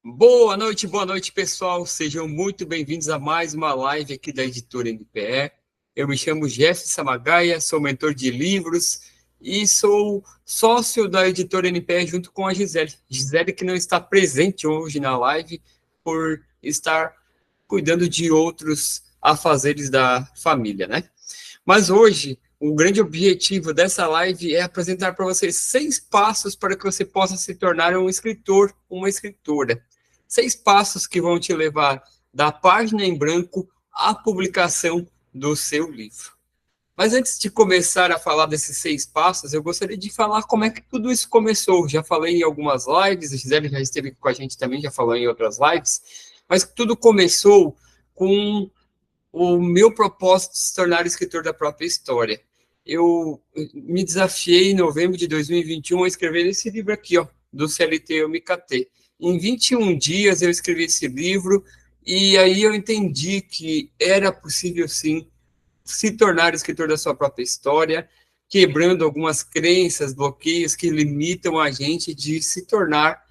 Boa noite, pessoal. Sejam muito bem-vindos a mais uma live aqui da Editora NPE. Eu me chamo Jeff Samagaia, sou mentor de livros e sou sócio da Editora NPE junto com a Gisele. Gisele que não está presente hoje na live por estar cuidando de outros afazeres da família, né? Mas hoje, o grande objetivo dessa live é apresentar para vocês 6 passos para que você possa se tornar um escritor, uma escritora. 6 passos que vão te levar da página em branco à publicação do seu livro. Mas antes de começar a falar desses 6 passos, eu gostaria de falar como é que tudo isso começou. Já falei em algumas lives, a Gisele já esteve com a gente também, já falou em outras lives, mas tudo começou com o meu propósito de se tornar escritor da própria história. Eu me desafiei em novembro de 2021 a escrever esse livro aqui, ó, do CLT Eu Me Catei. Em 21 dias eu escrevi esse livro e aí eu entendi que era possível, sim, se tornar escritor da sua própria história, quebrando algumas crenças, bloqueios que limitam a gente de se tornar,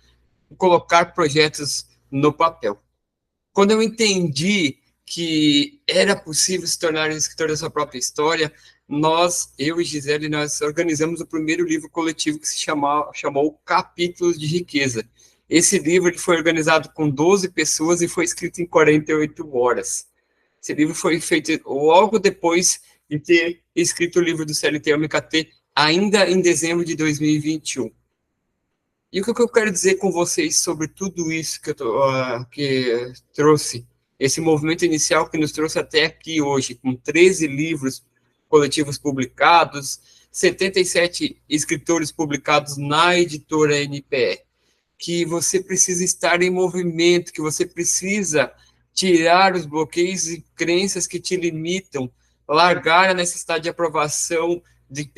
colocar projetos no papel. Quando eu entendi que era possível se tornar escritor da sua própria história, eu e Gisele, nós organizamos o primeiro livro coletivo que se chamou Capítulos de Riqueza. Esse livro ele foi organizado com 12 pessoas e foi escrito em 48 horas. Esse livro foi feito logo depois de ter escrito o livro do CLT MKT, ainda em dezembro de 2021. E o que eu quero dizer com vocês sobre tudo isso que trouxe, esse movimento inicial que nos trouxe até aqui hoje, com 13 livros coletivos publicados, 77 escritores publicados na editora NPE, que você precisa estar em movimento, que você precisa tirar os bloqueios e crenças que te limitam, largar a necessidade de aprovação, de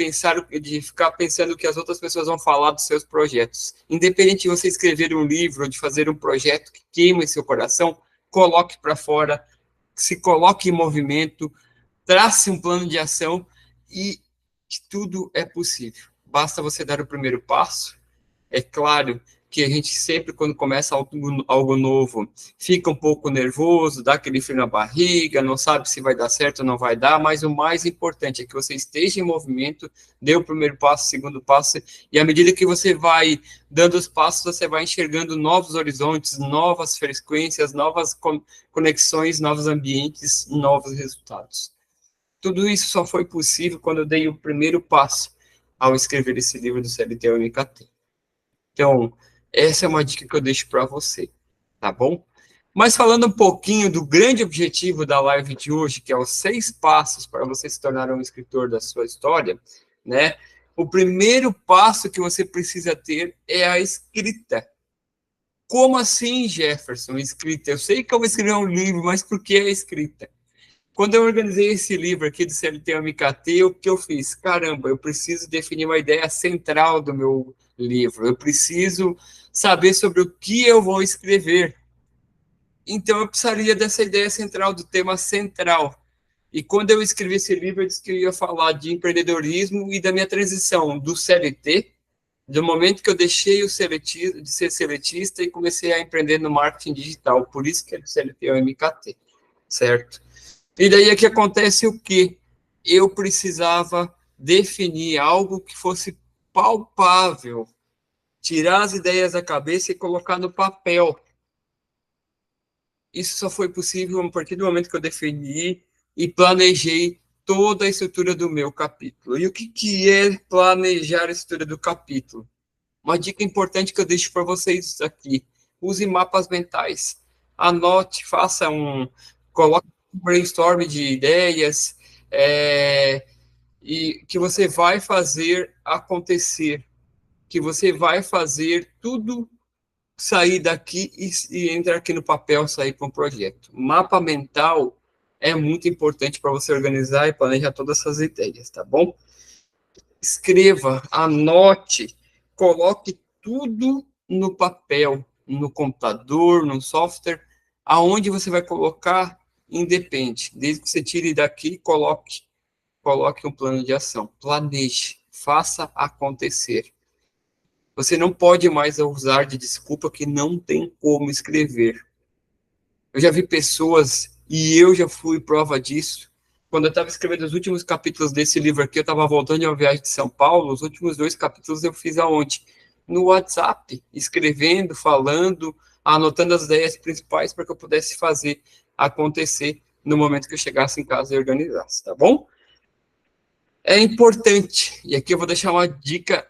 ficar pensando o que as outras pessoas vão falar dos seus projetos. Independente de você escrever um livro, de fazer um projeto que queima em seu coração, coloque para fora, se coloque em movimento, trace um plano de ação e tudo é possível. Basta você dar o primeiro passo. É claro que a gente sempre, quando começa algo novo, fica um pouco nervoso, dá aquele frio na barriga, não sabe se vai dar certo ou não vai dar, mas o mais importante é que você esteja em movimento, dê o primeiro passo, o segundo passo, e à medida que você vai dando os passos, você vai enxergando novos horizontes, novas frequências, novas conexões, novos ambientes, novos resultados. Tudo isso só foi possível quando eu dei o primeiro passo ao escrever esse livro do CLT MKT. Então, essa é uma dica que eu deixo para você, tá bom? Mas falando um pouquinho do grande objetivo da live de hoje, que é os 6 passos para você se tornar um escritor da sua história, né? O primeiro passo que você precisa ter é a escrita. Como assim, Jefferson, escrita? Eu sei que eu vou escrever um livro, mas por que a escrita? Quando eu organizei esse livro aqui do CLT MKT, o que eu fiz? Caramba, eu preciso definir uma ideia central do meu livro. Eu preciso saber sobre o que eu vou escrever. Então, eu precisaria dessa ideia central, do tema central. E quando eu escrevi esse livro, eu disse que eu ia falar de empreendedorismo e da minha transição do CLT, do momento que eu deixei de ser seletista e comecei a empreender no marketing digital. Por isso que é do CLT ao MKT, certo? E daí é que acontece o quê? Eu precisava definir algo que fosse palpável, tirar as ideias da cabeça e colocar no papel. Isso só foi possível a partir do momento que eu defini e planejei toda a estrutura do meu capítulo. E o que é planejar a estrutura do capítulo? Uma dica importante que eu deixo para vocês aqui: use mapas mentais. Anote, coloque um brainstorm de ideias, e que você vai fazer acontecer, que você vai fazer tudo sair daqui e entrar aqui no papel, sair para um projeto. Mapa mental é muito importante para você organizar e planejar todas essas ideias, tá bom? Escreva, anote, coloque tudo no papel, no computador, no software, aonde você vai colocar, independe. Desde que você tire daqui, coloque um plano de ação. Planeje, faça acontecer. Você não pode mais usar de desculpa que não tem como escrever. Eu já vi pessoas, e eu já fui prova disso, quando eu estava escrevendo os últimos capítulos desse livro aqui, eu estava voltando de uma viagem de São Paulo, os últimos 2 capítulos eu fiz aonde? No WhatsApp, escrevendo, falando, anotando as ideias principais para que eu pudesse fazer acontecer no momento que eu chegasse em casa e organizasse, tá bom? É importante, e aqui eu vou deixar uma dica,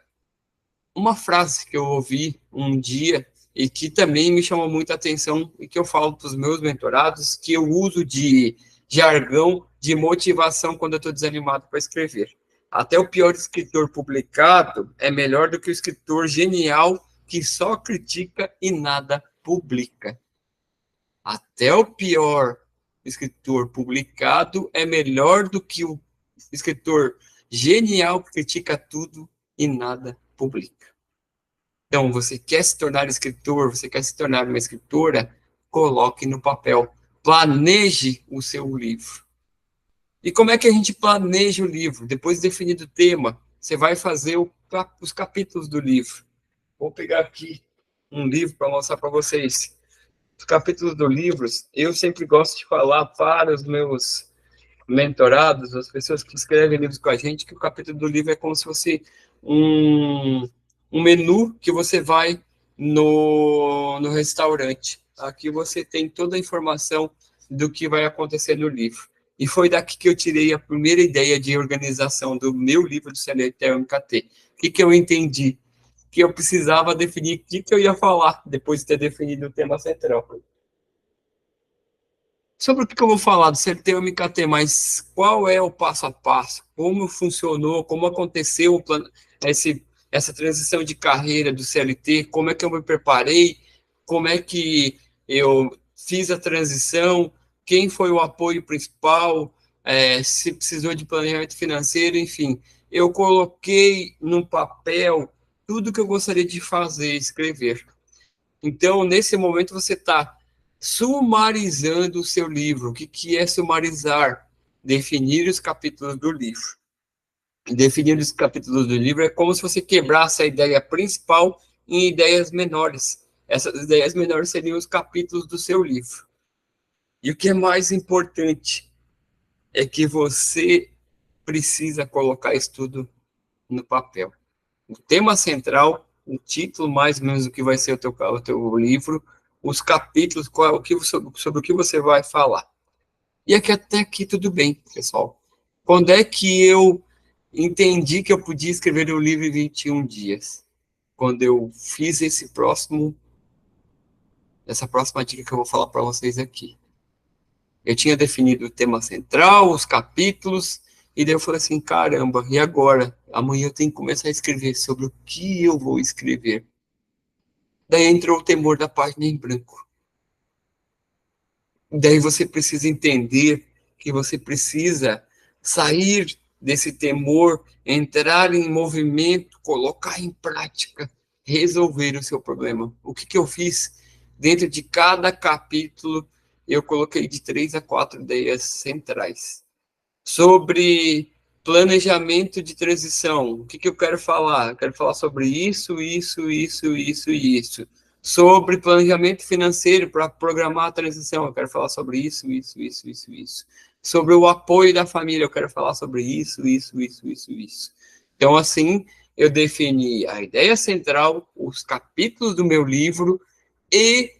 uma frase que eu ouvi um dia e que também me chamou muita atenção e que eu falo para os meus mentorados, que eu uso de jargão de motivação quando eu estou desanimado para escrever. Até o pior escritor publicado é melhor do que o escritor genial que só critica e nada publica. Até o pior escritor publicado é melhor do que o escritor genial que critica tudo e nada publica. Então, você quer se tornar escritor, você quer se tornar uma escritora, coloque no papel, planeje o seu livro. E como é que a gente planeja o livro? Depois de definido o tema, você vai fazer os capítulos do livro. Vou pegar aqui um livro para mostrar para vocês. Os capítulos do livro, eu sempre gosto de falar para os meus mentorados, as pessoas que escrevem livros com a gente, que o capítulo do livro é como se fosse um menu que você vai no restaurante. Aqui você tem toda a informação do que vai acontecer no livro. E foi daqui que eu tirei a primeira ideia de organização do meu livro do CLT MKT. O que eu entendi? Que eu precisava definir o que eu ia falar depois de ter definido o tema central. Sobre o que eu vou falar do CLT ou MKT, mas qual é o passo a passo? Como funcionou? Como aconteceu essa transição de carreira do CLT? Como é que eu me preparei? Como é que eu fiz a transição? Quem foi o apoio principal? Se precisou de planejamento financeiro, enfim. Eu coloquei no papel tudo que eu gostaria de fazer, escrever. Então, nesse momento, você está sumarizando o seu livro. O que é sumarizar? Definir os capítulos do livro. Definir os capítulos do livro é como se você quebrasse a ideia principal em ideias menores. Essas ideias menores seriam os capítulos do seu livro. E o que é mais importante é que você precisa colocar isso tudo no papel. O tema central, o título mais ou menos do que vai ser o teu livro, os capítulos, sobre o que você vai falar. E aqui até aqui tudo bem, pessoal. Quando é que eu entendi que eu podia escrever um livro em 21 dias? Quando eu fiz essa próxima dica que eu vou falar para vocês aqui. Eu tinha definido o tema central, os capítulos, e daí eu falei assim, caramba, e agora? Amanhã eu tenho que começar a escrever sobre o que eu vou escrever. Daí entrou o temor da página em branco. Daí você precisa entender que você precisa sair desse temor, entrar em movimento, colocar em prática, resolver o seu problema. O que eu fiz? Dentro de cada capítulo, eu coloquei de 3 a 4 ideias centrais. Sobre planejamento de transição, o que eu quero falar? Eu quero falar sobre isso, isso, isso, isso e isso. Sobre planejamento financeiro para programar a transição, eu quero falar sobre isso, isso, isso, isso, isso. Sobre o apoio da família, eu quero falar sobre isso, isso, isso, isso, isso. Então, assim, eu defini a ideia central, os capítulos do meu livro e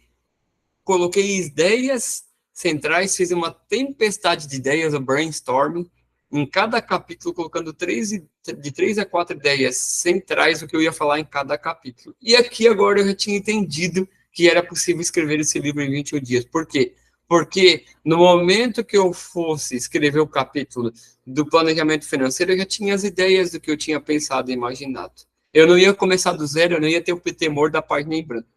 coloquei ideias centrais, fiz uma tempestade de ideias, um brainstorming, em cada capítulo, colocando de 3 a 4 ideias centrais do que eu ia falar em cada capítulo. E aqui agora eu já tinha entendido que era possível escrever esse livro em 21 dias. Por quê? Porque no momento que eu fosse escrever o capítulo do planejamento financeiro, eu já tinha as ideias do que eu tinha pensado e imaginado. Eu não ia começar do zero, eu não ia ter o temor da página em branco.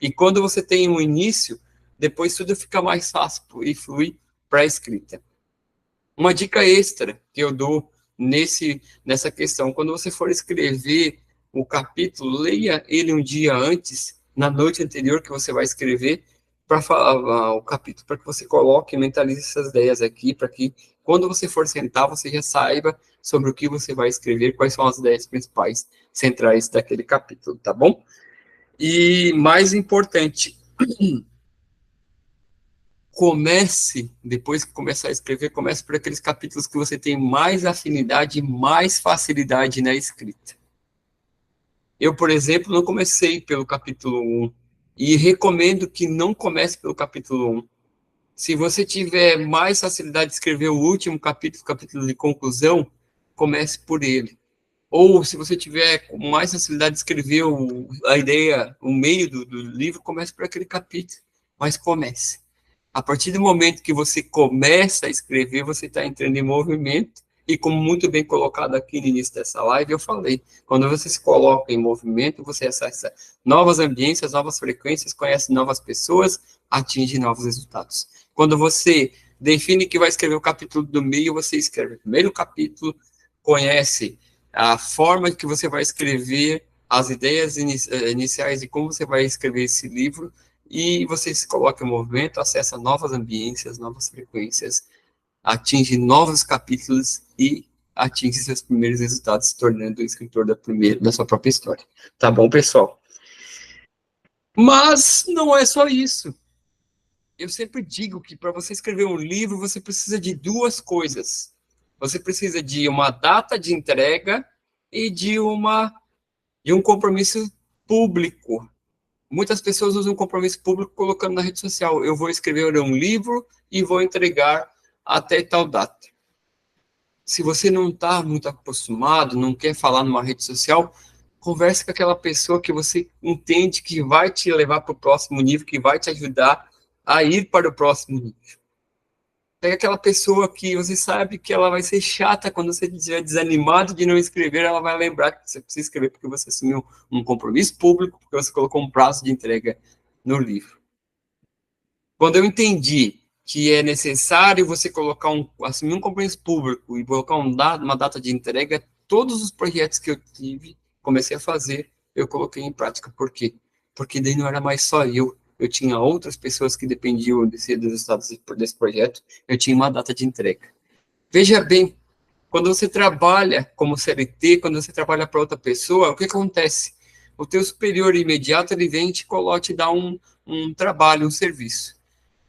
E quando você tem um início, depois tudo fica mais fácil e flui para a escrita. Uma dica extra que eu dou nessa questão, quando você for escrever o capítulo, leia ele um dia antes, na noite anterior que você vai escrever, para falar o capítulo, para que você coloque e mentalize essas ideias aqui, para que quando você for sentar, você já saiba sobre o que você vai escrever, quais são as ideias principais centrais daquele capítulo, tá bom? E mais importante, comece, depois que começar a escrever, comece por aqueles capítulos que você tem mais afinidade, mais facilidade na escrita. Eu, por exemplo, não comecei pelo capítulo 1 e recomendo que não comece pelo capítulo 1. Se você tiver mais facilidade de escrever o último capítulo, capítulo de conclusão, comece por ele. Ou, se você tiver mais facilidade de escrever a ideia, o meio do livro, comece por aquele capítulo. Mas comece. A partir do momento que você começa a escrever, você está entrando em movimento. E como muito bem colocado aqui no início dessa live, eu falei, quando você se coloca em movimento, você acessa novas ambiências, novas frequências, conhece novas pessoas, atinge novos resultados. Quando você define que vai escrever o capítulo do meio, você escreve o primeiro capítulo, conhece a forma que você vai escrever, as ideias iniciais de como você vai escrever esse livro, e você se coloca em movimento, acessa novas ambiências, novas frequências, atinge novos capítulos e atinge seus primeiros resultados, se tornando o escritor da sua própria história. Tá bom, pessoal? Mas não é só isso. Eu sempre digo que para você escrever um livro, você precisa de duas coisas. Você precisa de uma data de entrega e de um compromisso público. Muitas pessoas usam compromisso público colocando na rede social. Eu vou escrever um livro e vou entregar até tal data. Se você não está muito acostumado, não quer falar numa rede social, converse com aquela pessoa que você entende que vai te levar para o próximo nível, que vai te ajudar a ir para o próximo nível. Pega aquela pessoa que você sabe que ela vai ser chata quando você estiver desanimado de não escrever, ela vai lembrar que você precisa escrever porque você assumiu um compromisso público, porque você colocou um prazo de entrega no livro. Quando eu entendi que é necessário você assumir um compromisso público e colocar uma data de entrega, todos os projetos que eu tive, comecei a fazer, eu coloquei em prática. Por quê? Porque daí não era mais só eu tinha outras pessoas que dependiam dos resultados desse projeto, eu tinha uma data de entrega. Veja bem, quando você trabalha como CLT, quando você trabalha para outra pessoa, o que acontece? O teu superior imediato, ele vem e te dá um trabalho, um serviço.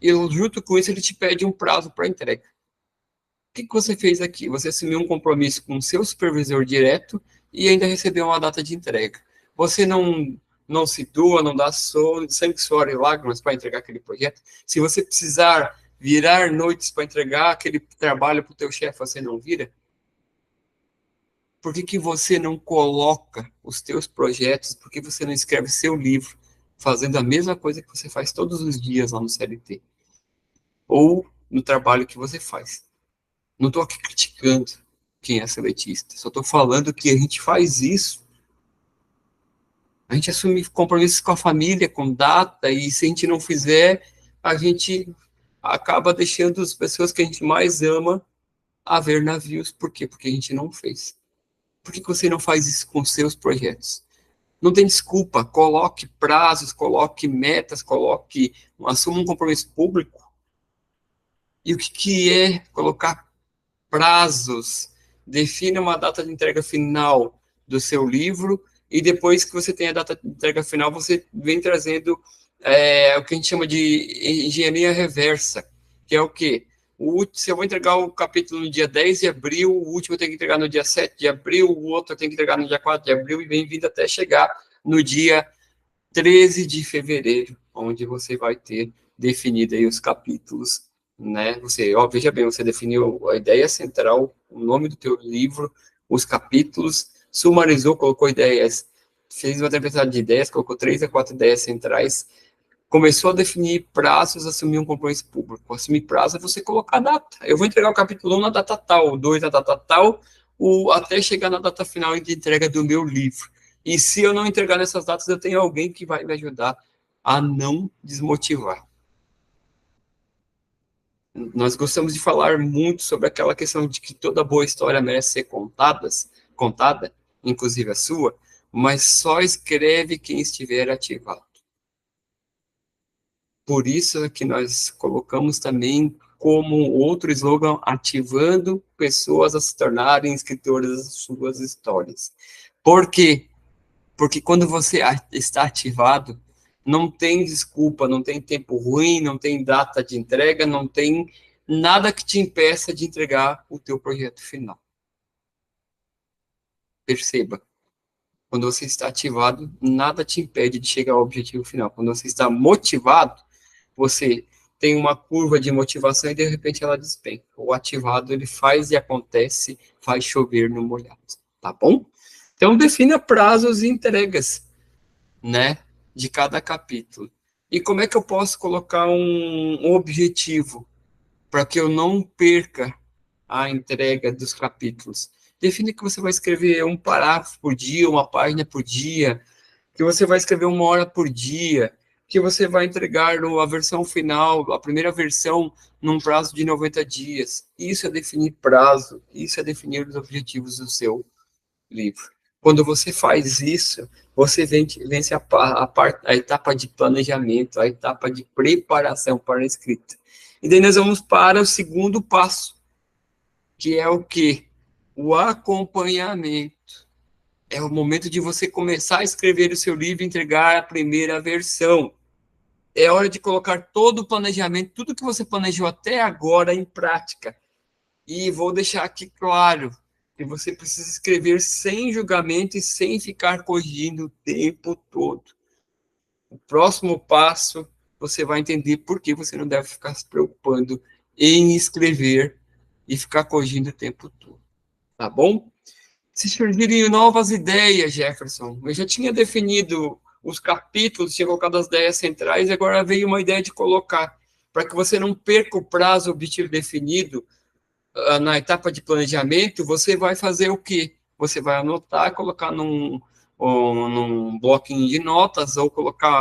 E junto com isso, ele te pede um prazo para entrega. O que você fez aqui? Você assumiu um compromisso com o seu supervisor direto e ainda recebeu uma data de entrega. Você não se doa, não dá sangue, suor e lágrimas para entregar aquele projeto. Se você precisar virar noites para entregar aquele trabalho para o teu chefe, você não vira? Por que você não coloca os teus projetos? Por que você não escreve seu livro fazendo a mesma coisa que você faz todos os dias lá no CLT? Ou no trabalho que você faz? Não estou aqui criticando quem é seletista, só estou falando que a gente faz isso. A gente assume compromissos com a família, com data, e se a gente não fizer, a gente acaba deixando as pessoas que a gente mais ama a ver navios. Por quê? Porque a gente não fez. Por que você não faz isso com seus projetos? Não tem desculpa, coloque prazos, coloque metas, assuma um compromisso público. E o que é colocar prazos? Defina uma data de entrega final do seu livro e depois que você tem a data de entrega final, você vem trazendo o que a gente chama de engenharia reversa, que é o quê? Se eu vou entregar o capítulo no dia 10 de abril, o último eu tenho que entregar no dia 7 de abril, o outro eu tenho que entregar no dia 4 de abril, e vem vindo até chegar no dia 13 de fevereiro, onde você vai ter definido aí os capítulos, né? Veja bem, você definiu a ideia central, o nome do teu livro, os capítulos, sumarizou, colocou ideias, fez uma tempestade de ideias, colocou 3 a 4 ideias centrais, começou a definir prazos, assumir um compromisso público. Assumir prazo é você colocar a data. Eu vou entregar o capítulo 1 na data tal, o 2 na data tal, até chegar na data final de entrega do meu livro. E se eu não entregar nessas datas, eu tenho alguém que vai me ajudar a não desmotivar. Nós gostamos de falar muito sobre aquela questão de que toda boa história merece ser contada, inclusive a sua, mas só escreve quem estiver ativado. Por isso é que nós colocamos também como outro slogan, ativando pessoas a se tornarem escritoras das suas histórias. Por quê? Porque quando você está ativado, não tem desculpa, não tem tempo ruim, não tem data de entrega, não tem nada que te impeça de entregar o teu projeto final. Perceba, quando você está ativado, nada te impede de chegar ao objetivo final. Quando você está motivado, você tem uma curva de motivação e de repente ela despenca. O ativado, ele faz e acontece, faz chover no molhado, tá bom? Então, defina prazos e entregas, né, de cada capítulo. E como é que eu posso colocar um objetivo para que eu não perca a entrega dos capítulos? Define que você vai escrever um parágrafo por dia, uma página por dia, que você vai escrever 1 hora por dia, que você vai entregar a versão final, a primeira versão, num prazo de 90 dias. Isso é definir prazo, isso é definir os objetivos do seu livro. Quando você faz isso, você vence a etapa de planejamento, a etapa de preparação para a escrita. E daí nós vamos para o segundo passo, que é o quê? O acompanhamento. É o momento de você começar a escrever o seu livro e entregar a primeira versão. É hora de colocar todo o planejamento, tudo que você planejou até agora em prática. E vou deixar aqui claro que você precisa escrever sem julgamento e sem ficar corrigindo o tempo todo. O próximo passo, você vai entender por que você não deve ficar se preocupando em escrever e ficar corrigindo o tempo todo. Tá bom? Se surgirem novas ideias, Jefferson, eu já tinha definido os capítulos, tinha colocado as ideias centrais, e agora veio uma ideia de colocar, para que você não perca o prazo objetivo definido na etapa de planejamento, você vai fazer o quê? Você vai anotar, colocar num bloquinho de notas, ou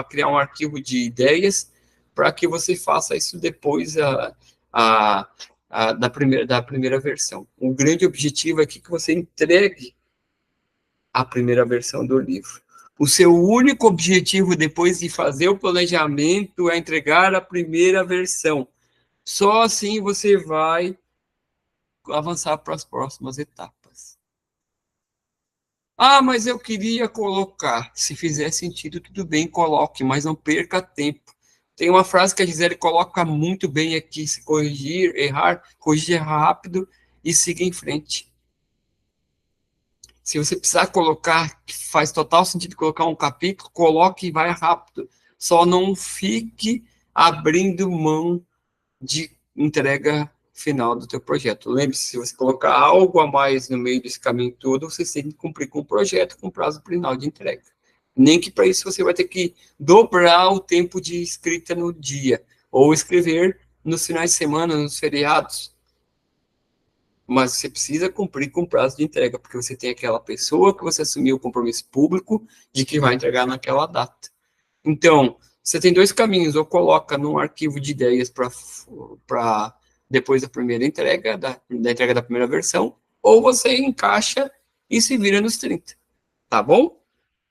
criar um arquivo de ideias, para que você faça isso depois da primeira versão. O grande objetivo é que você entregue a primeira versão do livro. O seu único objetivo depois de fazer o planejamento é entregar a primeira versão. Só assim você vai avançar para as próximas etapas. Ah, mas eu queria colocar. Se fizer sentido, tudo bem, coloque, mas não perca tempo. Tem uma frase que a Gisele coloca muito bem aqui: se corrigir, errar, corrigir rápido e siga em frente. Se você precisar colocar, faz total sentido colocar um capítulo, coloque e vai rápido. Só não fique abrindo mão de entrega final do teu projeto. Lembre-se, se você colocar algo a mais no meio desse caminho todo, você tem que cumprir com o projeto, com prazo final de entrega. Nem que para isso você vai ter que dobrar o tempo de escrita no dia, ou escrever nos finais de semana, nos feriados. Mas você precisa cumprir com o prazo de entrega, porque você tem aquela pessoa que você assumiu o compromisso público de que vai entregar naquela data. Então, você tem dois caminhos: ou coloca num arquivo de ideias para depois da primeira entrega, da entrega da primeira versão, ou você encaixa e se vira nos 30, tá bom?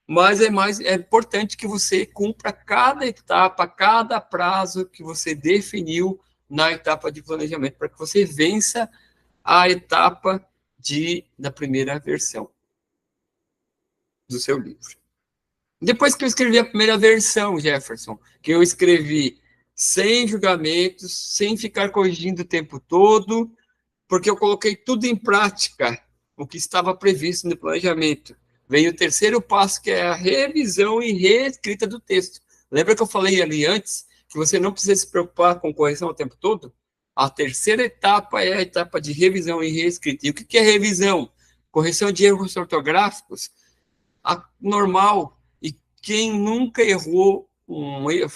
Mas é importante que você cumpra cada etapa, cada prazo que você definiu na etapa de planejamento, para que você vença a etapa da primeira versão do seu livro. Depois que eu escrevi a primeira versão, Jefferson, que eu escrevi sem julgamentos, sem ficar corrigindo o tempo todo, porque eu coloquei tudo em prática, o que estava previsto no planejamento. Vem o terceiro passo, que é a revisão e reescrita do texto. Lembra que eu falei ali antes que você não precisa se preocupar com correção o tempo todo? A terceira etapa é a etapa de revisão e reescrita. E o que é revisão? Correção de erros ortográficos, normal. E quem nunca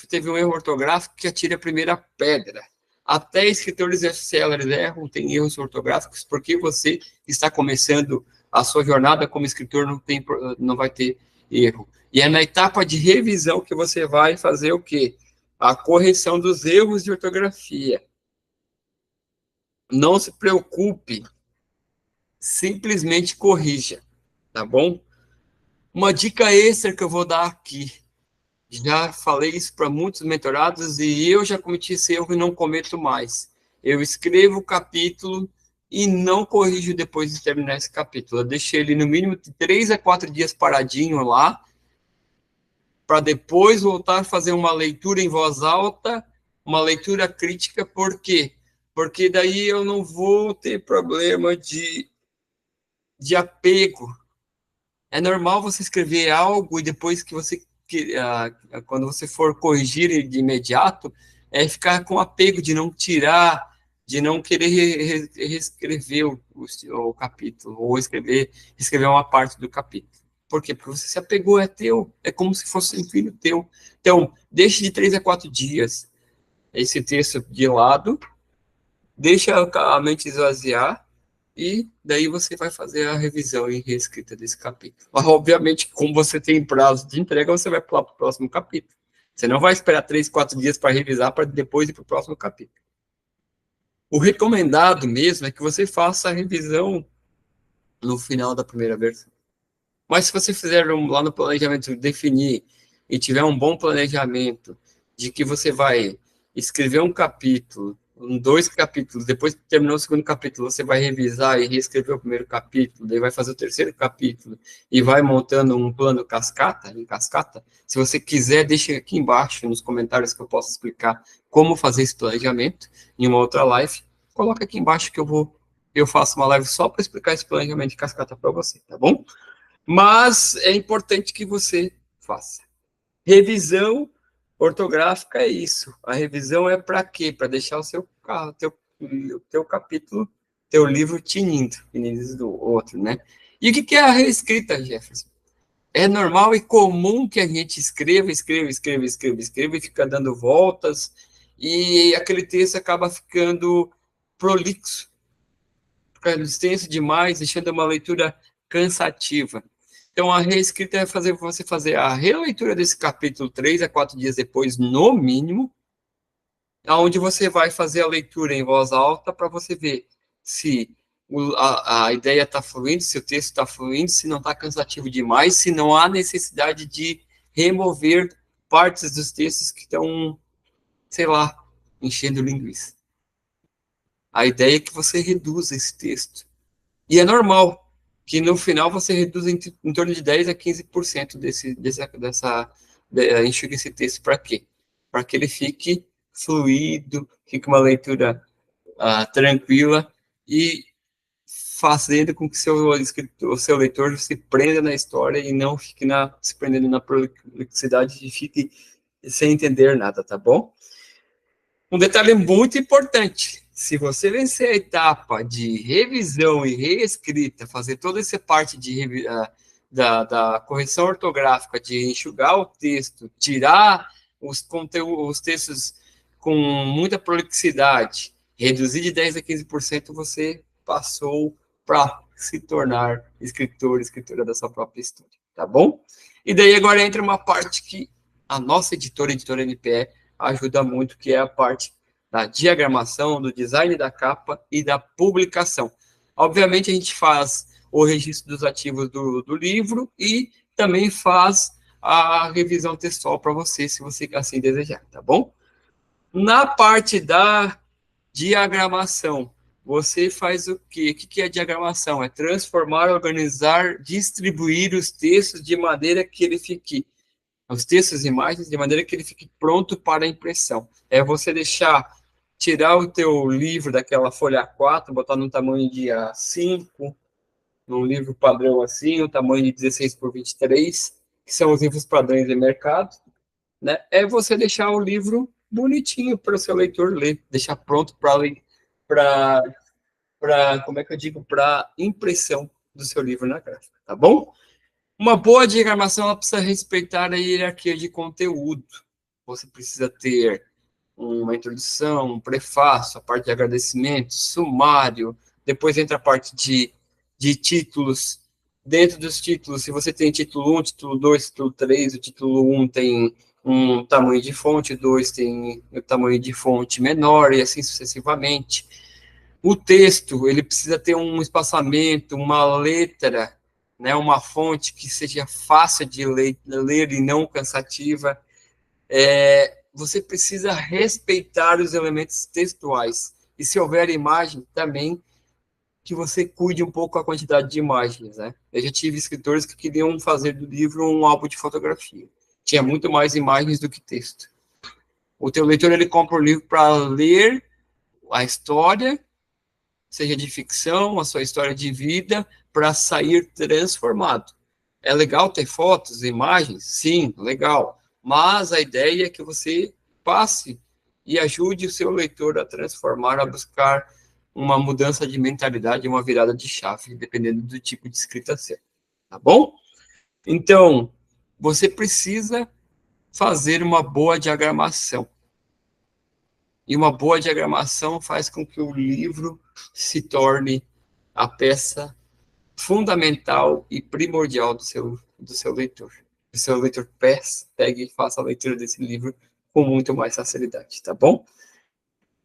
teve um erro ortográfico, que atire a primeira pedra. Até escritores célebres erram, tem erros ortográficos, porque você está começando a sua jornada como escritor, não vai ter erro. E é na etapa de revisão que você vai fazer o quê? A correção dos erros de ortografia. Não se preocupe, simplesmente corrija, tá bom? Uma dica extra que eu vou dar aqui. Já falei isso para muitos mentorados e eu já cometi esse erro e não cometo mais. eu escrevo o capítulo e não corrijo depois de terminar esse capítulo. Eu deixo ele no mínimo de 3 a 4 dias paradinho lá, para depois voltar a fazer uma leitura em voz alta, uma leitura crítica. Por quê? Porque daí eu não vou ter problema de apego. É normal você escrever algo e depois que você, quando você for corrigir de imediato, ficar com apego de não tirar, de não querer reescrever o capítulo, ou escrever uma parte do capítulo. Por quê? Porque você se apegou, é teu, é como se fosse um filho teu. Então, deixe de 3 a 4 dias esse texto de lado, deixa a mente esvaziar, e daí você vai fazer a revisão e reescrita desse capítulo. Mas, obviamente, como você tem prazo de entrega, você vai pular para o próximo capítulo. Você não vai esperar 3, 4 dias para revisar, para depois ir para o próximo capítulo. O recomendado mesmo é que você faça a revisão no final da primeira versão. Mas se você fizer lá no planejamento, definir, e tiver um bom planejamento de que você vai escrever um capítulo, 2 capítulos, depois que terminou o segundo capítulo, você vai revisar e reescrever o primeiro capítulo, daí vai fazer o terceiro capítulo, e vai montando um plano em cascata. Se você quiser, deixa aqui embaixo nos comentários que eu posso explicar como fazer esse planejamento em uma outra live. Coloca aqui embaixo que eu faço uma live só para explicar esse planejamento de cascata para você, tá bom? Mas é importante que você faça. Revisão ortográfica é isso. A revisão é para quê? Para deixar o seu teu capítulo, teu livro tinindo, que nem diz do outro, né? E o que é a reescrita, Jefferson? É normal e comum que a gente escreva e fica dando voltas, e aquele texto acaba ficando prolixo, ficando extenso demais, deixando uma leitura cansativa. Então, a reescrita é você fazer a releitura desse capítulo 3 a 4 dias depois, no mínimo, onde você vai fazer a leitura em voz alta para você ver se a ideia está fluindo, se o texto está fluindo, se não está cansativo demais, se não há necessidade de remover partes dos textos que estão, sei lá, enchendo linguiça. A ideia é que você reduza esse texto. E é normal que no final você reduza em torno de 10 a 15% enxuga esse texto. Para quê? Para que ele fique fluido, fique uma leitura tranquila e fazendo com que o seu leitor se prenda na história e não fique se prendendo na prolixidade e fique sem entender nada, tá bom? Um detalhe muito importante: se você vencer a etapa de revisão e reescrita, fazer toda essa parte da correção ortográfica, de enxugar o texto, tirar os textos com muita prolixidade, reduzir de 10 a 15%, você passou para se tornar escritora da sua própria história, tá bom? E daí agora entra uma parte que a nossa editora NPE, ajuda muito, que é a parte da diagramação, do design da capa e da publicação. Obviamente, a gente faz o registro dos ativos do livro e também faz a revisão textual para você, se você assim desejar, tá bom? Na parte da diagramação, você faz o quê? O que é a diagramação? É transformar, organizar, distribuir os textos de maneira que ele fique os textos e imagens, de maneira que ele fique pronto para a impressão. É você tirar o teu livro daquela folha A4, botar no tamanho de A5, num livro padrão assim, o tamanho de 16 por 23, que são os livros padrões de mercado, né? É você deixar o livro bonitinho para o seu leitor ler, deixar pronto como é que eu digo, para impressão do seu livro na gráfica, tá bom? Uma boa diagramação, ela precisa respeitar a hierarquia de conteúdo. Você precisa ter uma introdução, um prefácio, a parte de agradecimento, sumário, depois entra a parte de títulos. Dentro dos títulos, se você tem título 1, título 2, título 3, o título 1 tem um tamanho de fonte, o 2 tem o tamanho de fonte menor, e assim sucessivamente. O texto, ele precisa ter um espaçamento, uma letra, né, uma fonte que seja fácil de ler e não cansativa. Você precisa respeitar os elementos textuais. e se houver imagem, também que você cuide um pouco a quantidade de imagens, né? Eu já tive escritores que queriam fazer do livro um álbum de fotografia. Tinha muito mais imagens do que texto. O teu leitor, ele compra o livro para ler a história, seja de ficção, a sua história de vida, para sair transformado. É legal ter fotos, imagens? Sim, legal. Mas a ideia é que você passe e ajude o seu leitor a transformar, a buscar uma mudança de mentalidade, uma virada de chave, dependendo do tipo de escrita ser. Tá bom? Então, você precisa fazer uma boa diagramação. E uma boa diagramação faz com que o livro se torne a peça fundamental e primordial do seu leitor. O seu leitor pegue e faça a leitura desse livro com muito mais facilidade, tá bom?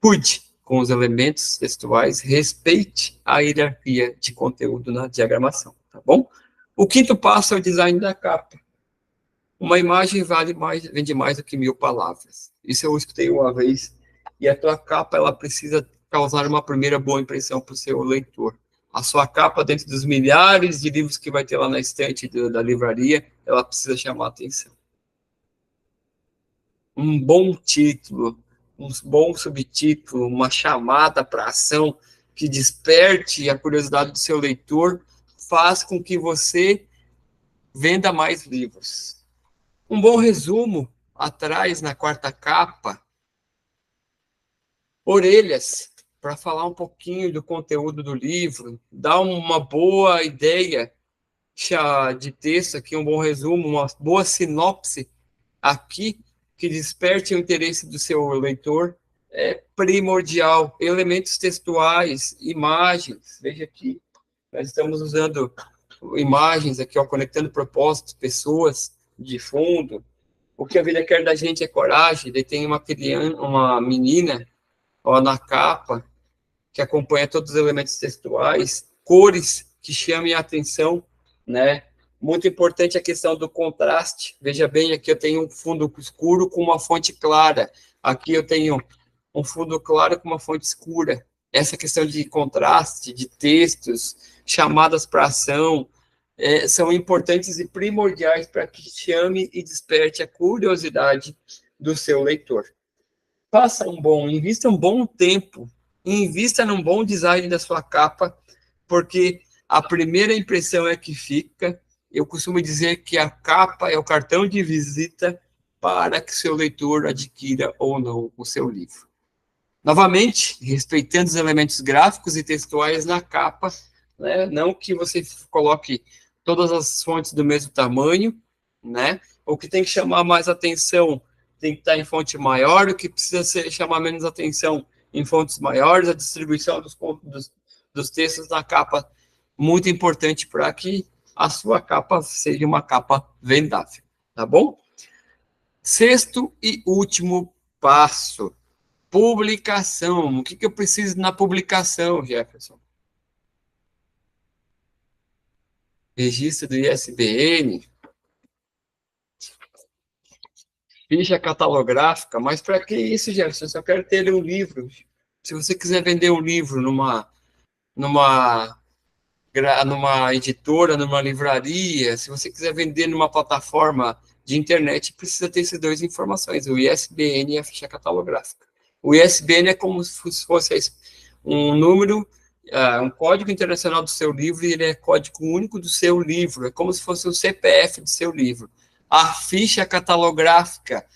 Cuide com os elementos textuais, respeite a hierarquia de conteúdo na diagramação, tá bom? O quinto passo é o design da capa. Uma imagem vende mais do que 1000 palavras. Isso eu escutei uma vez. E a tua capa, ela precisa causar uma primeira boa impressão para o seu leitor. A sua capa, dentro dos milhares de livros que vai ter lá na estante da livraria, ela precisa chamar a atenção. Um bom título, um bom subtítulo, uma chamada para ação que desperte a curiosidade do seu leitor, faz com que você venda mais livros. Um bom resumo atrás, na quarta capa, orelhas, para falar um pouquinho do conteúdo do livro, dar uma boa ideia de texto aqui, um bom resumo, uma boa sinopse aqui, que desperte o interesse do seu leitor, é primordial. Elementos textuais, imagens, veja aqui, nós estamos usando imagens aqui, ó, conectando propósitos, pessoas de fundo. O que a vida quer da gente é coragem. Daí tem uma menina, ó, na capa, que acompanha todos os elementos textuais, cores que chamem a atenção, né? Muito importante a questão do contraste. Veja bem, aqui eu tenho um fundo escuro com uma fonte clara. Aqui eu tenho um fundo claro com uma fonte escura. Essa questão de contraste, de textos, chamadas para ação, são importantes e primordiais para que chame e desperte a curiosidade do seu leitor. Invista um bom tempo, invista num bom design da sua capa, porque a primeira impressão é que fica. Eu costumo dizer que a capa é o cartão de visita para que seu leitor adquira ou não o seu livro. Novamente, respeitando os elementos gráficos e textuais na capa, né? Não que você coloque todas as fontes do mesmo tamanho, né? O que tem que chamar mais atenção tem que estar em fonte maior, o que precisa chamar menos atenção em fontes maiores, a distribuição dos textos na capa, muito importante para que a sua capa seja uma capa vendável, tá bom? Sexto e último passo, publicação. O que eu preciso na publicação, Jefferson? Registro do ISBN, ficha catalográfica, mas para que isso, Jefferson? Eu só quero ter um livro. Se você quiser vender um livro numa editora, numa livraria, se você quiser vender numa plataforma de internet, precisa ter essas duas informações, o ISBN e a ficha catalográfica. O ISBN é como se fosse um número, um código internacional do seu livro, e ele é código único do seu livro, é como se fosse o CPF do seu livro. A ficha catalográfica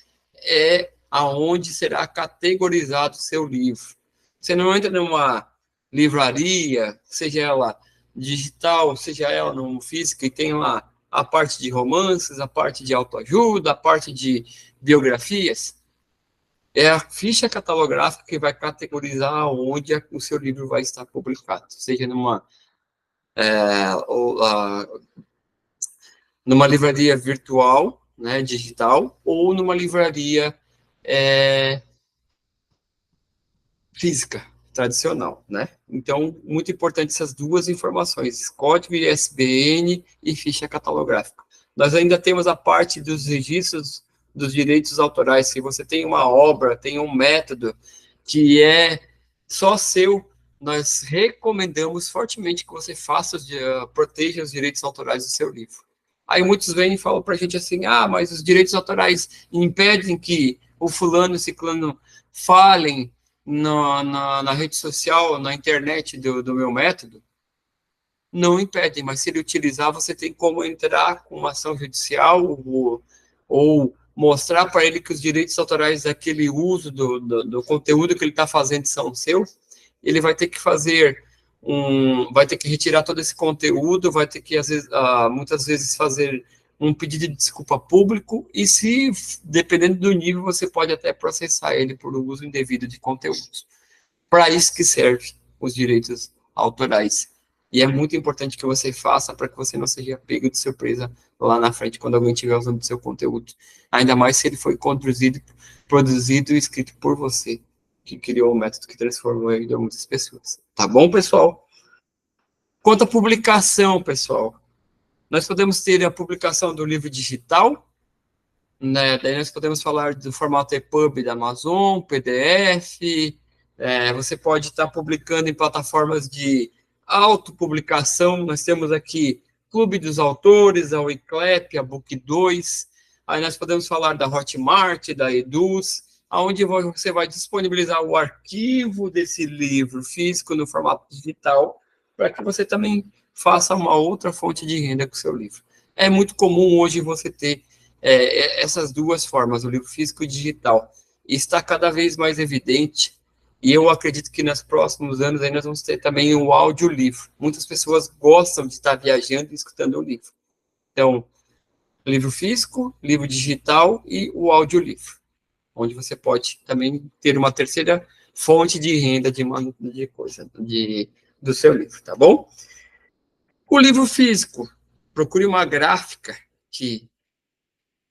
é aonde será categorizado o seu livro. Você não entra numa livraria, seja ela digital, seja ela no física, e tem lá a parte de romances, a parte de autoajuda, a parte de biografias. É a ficha catalográfica que vai categorizar onde o seu livro vai estar publicado, seja numa livraria virtual, né, digital, ou numa livraria física, tradicional, né? Então, muito importante essas duas informações, código ISBN e ficha catalográfica. Nós ainda temos a parte dos registros dos direitos autorais. Se você tem uma obra, tem um método que é só seu, nós recomendamos fortemente que você faça, proteja os direitos autorais do seu livro. Aí muitos vêm e falam para a gente assim, mas os direitos autorais impedem que o fulano e o ciclano falem na rede social, na internet do meu método. Não impedem, mas se ele utilizar, você tem como entrar com uma ação judicial ou mostrar para ele que os direitos autorais daquele uso do conteúdo que ele está fazendo são seus. Ele vai ter que vai ter que retirar todo esse conteúdo, vai ter que, às vezes, muitas vezes, fazer um pedido de desculpa público, e se, dependendo do nível, você pode até processar ele por uso indevido de conteúdos. Para isso que serve os direitos autorais. E é muito importante que você faça para que você não seja pego de surpresa lá na frente, quando alguém estiver usando o seu conteúdo. Ainda mais se ele foi produzido e escrito por você, que criou o método que transformou a vida de muitas pessoas. Tá bom, pessoal? Quanto à publicação, pessoal, nós podemos ter a publicação do livro digital, né? Daí nós podemos falar do formato EPUB da Amazon, PDF. Você pode estar publicando em plataformas de autopublicação. Nós temos aqui Clube dos Autores, a Wiclap, a Book2. Aí nós podemos falar da Hotmart, da Eduz, onde você vai disponibilizar o arquivo desse livro físico no formato digital, para que você também faça uma outra fonte de renda com o seu livro. É muito comum hoje você ter essas duas formas, o livro físico e digital. E está cada vez mais evidente, e eu acredito que nos próximos anos aí nós vamos ter também o audiolivro. Muitas pessoas gostam de estar viajando e escutando o livro. Então, livro físico, livro digital e o audiolivro, onde você pode também ter uma terceira fonte de renda do seu livro, tá bom? O livro físico, procure uma gráfica que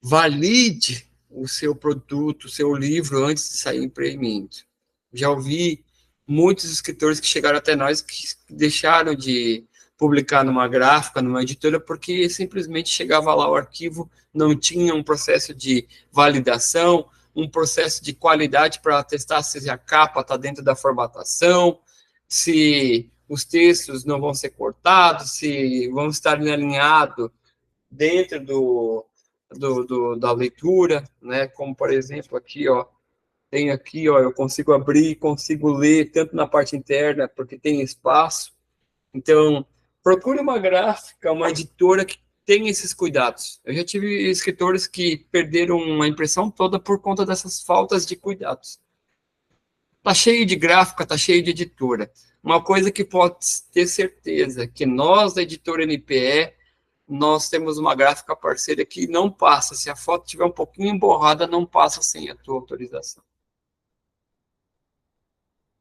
valide o seu produto, o seu livro, antes de sair imprimindo. Já ouvi muitos escritores que chegaram até nós que deixaram de publicar numa gráfica, numa editora, porque simplesmente chegava lá o arquivo, não tinha um processo de validação, um processo de qualidade para testar se a capa está dentro da formatação, se os textos não vão ser cortados, se vão estar alinhados dentro da leitura, né? Como, por exemplo, aqui, ó, tem aqui, ó, eu consigo abrir, consigo ler, tanto na parte interna, porque tem espaço. Então, procure uma gráfica, uma editora que tem esses cuidados. Eu já tive escritores que perderam a impressão toda por conta dessas faltas de cuidados. Tá cheio de gráfica, tá cheio de editora. Uma coisa que pode ter certeza, que nós, da editora NPE, nós temos uma gráfica parceira que não passa. Se a foto estiver um pouquinho emborrada, não passa sem a tua autorização.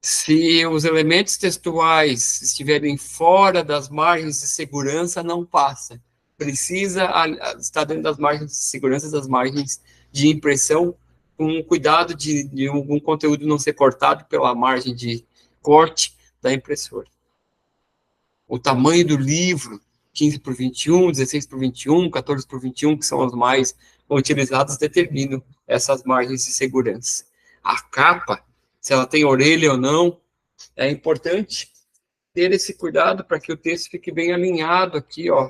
Se os elementos textuais estiverem fora das margens de segurança, não passa. Precisa estar dentro das margens de segurança, das margens de impressão, com cuidado de algum conteúdo não ser cortado pela margem de corte da impressora. O tamanho do livro, 15 por 21, 16 por 21, 14 por 21, que são os mais utilizados, determinam essas margens de segurança. A capa, se ela tem orelha ou não, é importante ter esse cuidado para que o texto fique bem alinhado aqui, ó.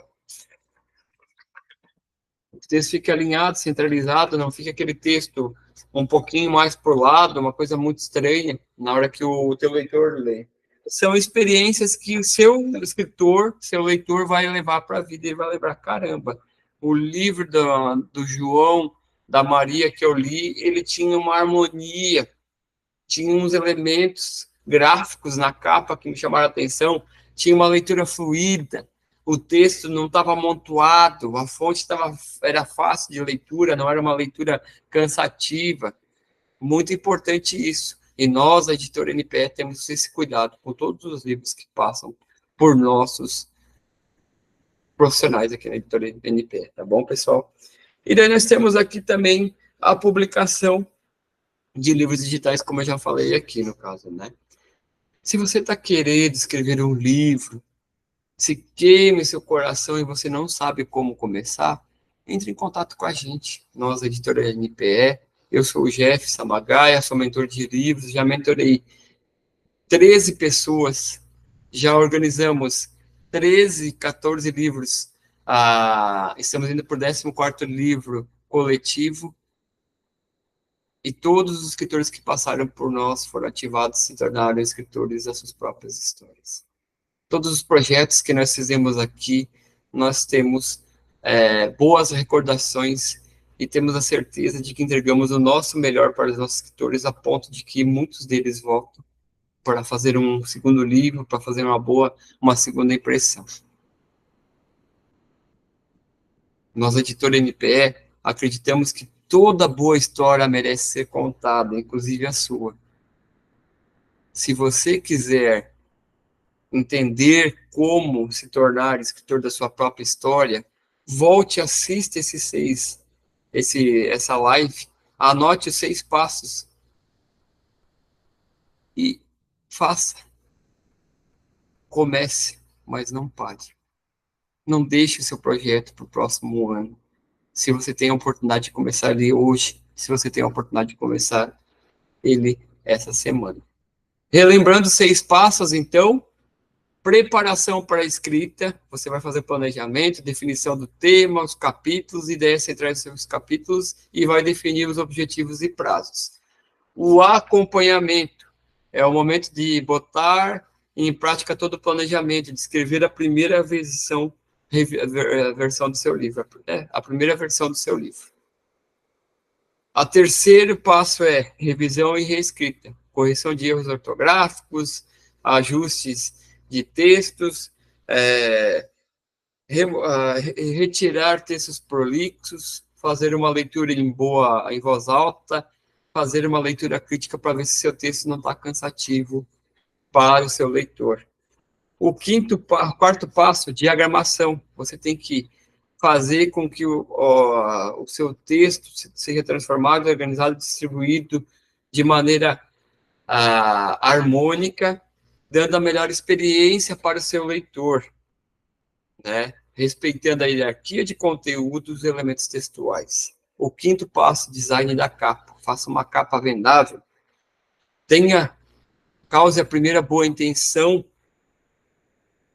O texto fique alinhado, centralizado, não fique aquele texto um pouquinho mais para o lado, uma coisa muito estranha na hora que o teu leitor lê. São experiências que o seu escritor, seu leitor vai levar para a vida e vai lembrar, caramba, o livro do João, da Maria que eu li, ele tinha uma harmonia, tinha uns elementos gráficos na capa que me chamaram a atenção, tinha uma leitura fluida, o texto não estava amontoado, a fonte era fácil de leitura, não era uma leitura cansativa. Muito importante isso. E nós, a editora NPE, temos esse cuidado com todos os livros que passam por nossos profissionais aqui na editora NPE, tá bom, pessoal? E daí nós temos aqui também a publicação de livros digitais, como eu já falei aqui, no caso, né? Se você está querendo escrever um livro, se queime seu coração e você não sabe como começar, entre em contato com a gente, nós, a editora NPE. Eu sou o Jeff Samagaia, sou mentor de livros, já mentorei 13 pessoas, já organizamos 13, 14 livros, estamos indo para o 14º livro coletivo, e todos os escritores que passaram por nós foram ativados e se tornaram escritores das suas próprias histórias. Todos os projetos que nós fizemos aqui, nós temos boas recordações e temos a certeza de que entregamos o nosso melhor para os nossos escritores, a ponto de que muitos deles voltam para fazer um segundo livro, para fazer uma segunda impressão. Nós, editora NPE, acreditamos que toda boa história merece ser contada, inclusive a sua. Se você quiser entender como se tornar escritor da sua própria história, volte e assista essa live, anote os 6 passos e faça. Comece, mas não pare. Não deixe o seu projeto para o próximo ano. Se você tem a oportunidade de começar ele hoje, se você tem a oportunidade de começar ele essa semana. Relembrando os 6 passos, então: preparação para a escrita, você vai fazer planejamento, definição do tema, os capítulos, ideias centrais dos seus capítulos, e vai definir os objetivos e prazos. O acompanhamento é o momento de botar em prática todo o planejamento, de escrever a primeira versão do seu livro, a primeira versão do seu livro. O terceiro passo é revisão e reescrita, correção de erros ortográficos, ajustes de textos, retirar textos prolixos, fazer uma leitura em voz alta, fazer uma leitura crítica para ver se seu texto não está cansativo para o seu leitor. O quarto passo, diagramação. Você tem que fazer com que o seu texto seja transformado, organizado, distribuído de maneira harmônica, dando a melhor experiência para o seu leitor, né? Respeitando a hierarquia de conteúdo dos elementos textuais. O quinto passo, design da capa. Faça uma capa vendável. Cause a primeira boa intenção.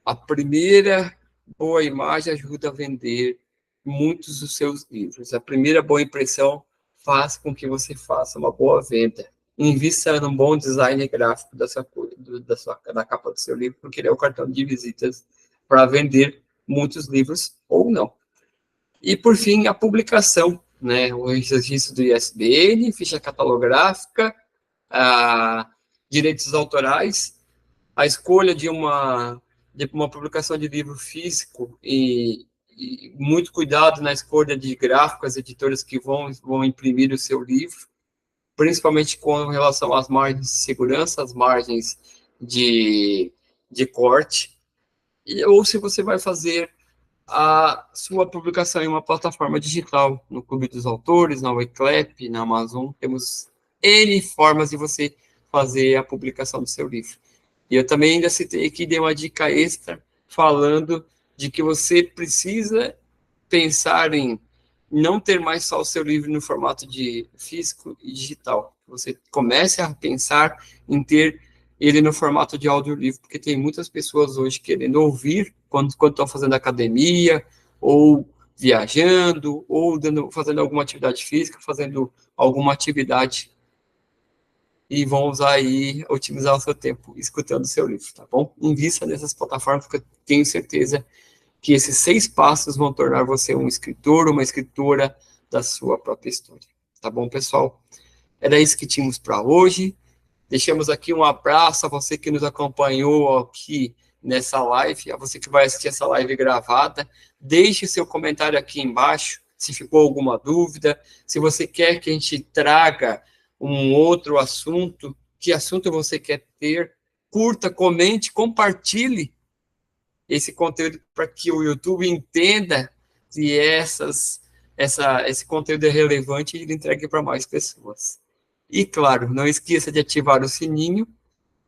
A primeira boa imagem ajuda a vender muitos dos seus livros. A primeira boa impressão faz com que você faça uma boa venda. Invista num bom design gráfico da capa do seu livro, porque ele é o cartão de visitas para vender muitos livros ou não. E, por fim, a publicação, né? O registro do ISBN, ficha catalográfica, direitos autorais, a escolha de uma publicação de livro físico e muito cuidado na escolha de gráficos, editoras que vão imprimir o seu livro, principalmente com relação às margens de segurança, às margens de corte, ou se você vai fazer a sua publicação em uma plataforma digital, no Clube dos Autores, na Weclap, na Amazon, temos N formas de você fazer a publicação do seu livro. E eu também ainda citei aqui, dei uma dica extra, falando de que você precisa pensar em não ter mais só o seu livro no formato de físico e digital. Você comece a pensar em ter ele no formato de audiolivro, porque tem muitas pessoas hoje querendo ouvir quando estão fazendo academia, ou viajando, ou fazendo alguma atividade física, fazendo alguma atividade, e vão usar aí, otimizar o seu tempo escutando o seu livro, tá bom? Invista nessas plataformas, porque eu tenho certeza que esses 6 passos vão tornar você um escritor, uma escritora da sua própria história. Tá bom, pessoal? Era isso que tínhamos para hoje. Deixamos aqui um abraço a você que nos acompanhou aqui nessa live, a você que vai assistir essa live gravada. Deixe seu comentário aqui embaixo, se ficou alguma dúvida, se você quer que a gente traga um outro assunto, que assunto você quer ter, curta, comente, compartilhe esse conteúdo para que o YouTube entenda se esse conteúdo é relevante e ele entregue para mais pessoas. E, claro, não esqueça de ativar o sininho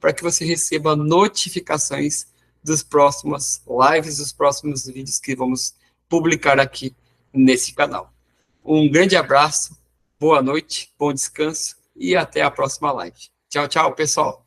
para que você receba notificações dos próximos lives, dos próximos vídeos que vamos publicar aqui nesse canal. Um grande abraço, boa noite, bom descanso e até a próxima live. Tchau, tchau, pessoal.